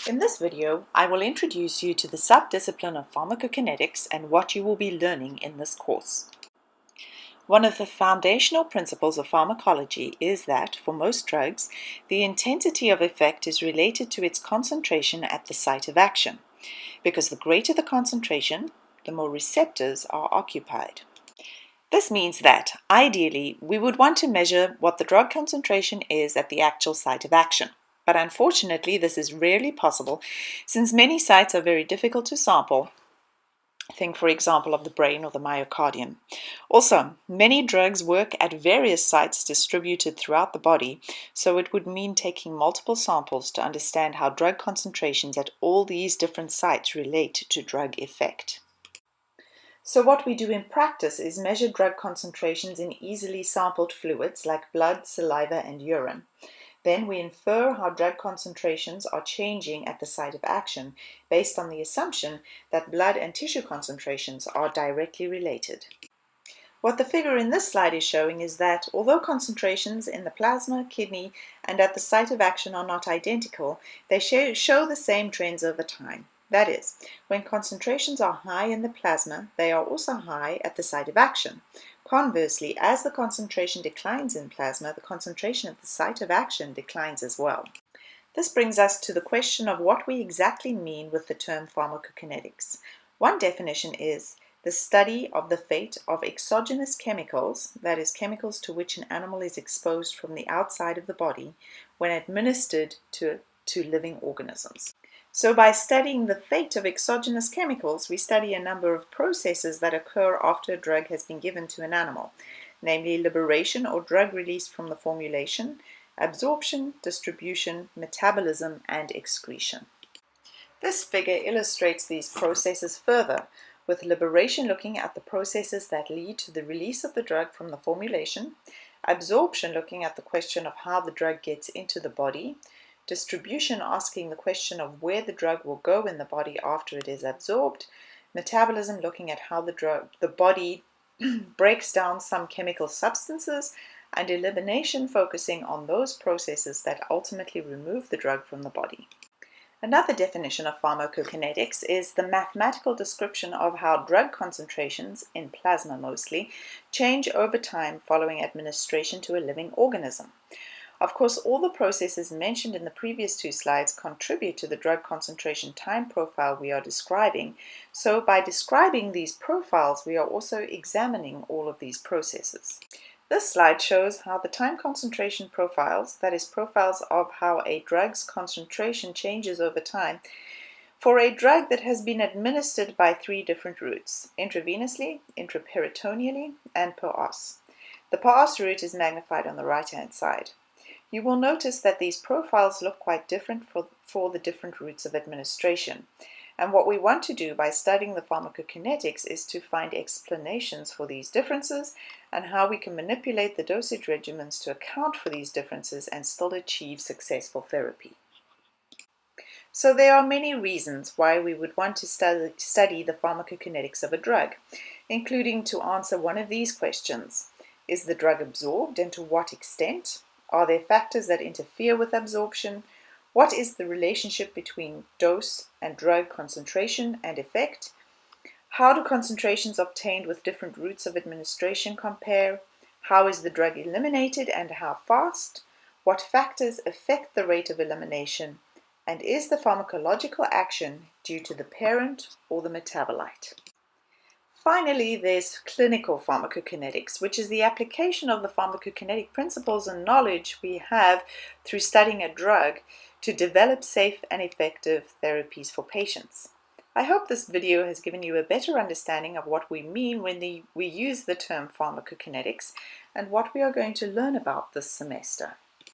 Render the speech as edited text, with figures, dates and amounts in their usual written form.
In this video, I will introduce you to the subdiscipline of pharmacokinetics and what you will be learning in this course. One of the foundational principles of pharmacology is that, for most drugs, the intensity of effect is related to its concentration at the site of action, because the greater the concentration, the more receptors are occupied. This means that, ideally, we would want to measure what the drug concentration is at the actual site of action. But unfortunately, this is rarely possible since many sites are very difficult to sample. Think, for example, of the brain or the myocardium. Also, many drugs work at various sites distributed throughout the body, so it would mean taking multiple samples to understand how drug concentrations at all these different sites relate to drug effect. So what we do in practice is measure drug concentrations in easily sampled fluids like blood, saliva, and urine. Then we infer how drug concentrations are changing at the site of action based on the assumption that blood and tissue concentrations are directly related. What the figure in this slide is showing is that although concentrations in the plasma, kidney, and at the site of action are not identical, they show the same trends over time. That is, when concentrations are high in the plasma, they are also high at the site of action. Conversely, as the concentration declines in plasma, the concentration at the site of action declines as well. This brings us to the question of what we exactly mean with the term pharmacokinetics. One definition is the study of the fate of exogenous chemicals, that is, chemicals to which an animal is exposed from the outside of the body, when administered to living organisms. So by studying the fate of exogenous chemicals, we study a number of processes that occur after a drug has been given to an animal, namely liberation or drug release from the formulation, absorption, distribution, metabolism, and excretion. This figure illustrates these processes further, with liberation looking at the processes that lead to the release of the drug from the formulation, absorption looking at the question of how the drug gets into the body, distribution asking the question of where the drug will go in the body after it is absorbed, metabolism looking at how the body breaks down some chemical substances, and elimination focusing on those processes that ultimately remove the drug from the body. Another definition of pharmacokinetics is the mathematical description of how drug concentrations, in plasma mostly, change over time following administration to a living organism. Of course, all the processes mentioned in the previous two slides contribute to the drug concentration time profile we are describing, so by describing these profiles, we are also examining all of these processes. This slide shows how the time concentration profiles, that is, profiles of how a drug's concentration changes over time, for a drug that has been administered by three different routes: intravenously, intraperitoneally, and per os. The per os route is magnified on the right-hand side. You will notice that these profiles look quite different for the different routes of administration. And what we want to do by studying the pharmacokinetics is to find explanations for these differences and how we can manipulate the dosage regimens to account for these differences and still achieve successful therapy. So there are many reasons why we would want to study the pharmacokinetics of a drug, including to answer one of these questions. Is the drug absorbed, and to what extent? Are there factors that interfere with absorption? What is the relationship between dose and drug concentration and effect? How do concentrations obtained with different routes of administration compare? How is the drug eliminated and how fast? What factors affect the rate of elimination? And is the pharmacological action due to the parent or the metabolite? Finally, there's clinical pharmacokinetics, which is the application of the pharmacokinetic principles and knowledge we have through studying a drug to develop safe and effective therapies for patients. I hope this video has given you a better understanding of what we mean when we use the term pharmacokinetics and what we are going to learn about this semester.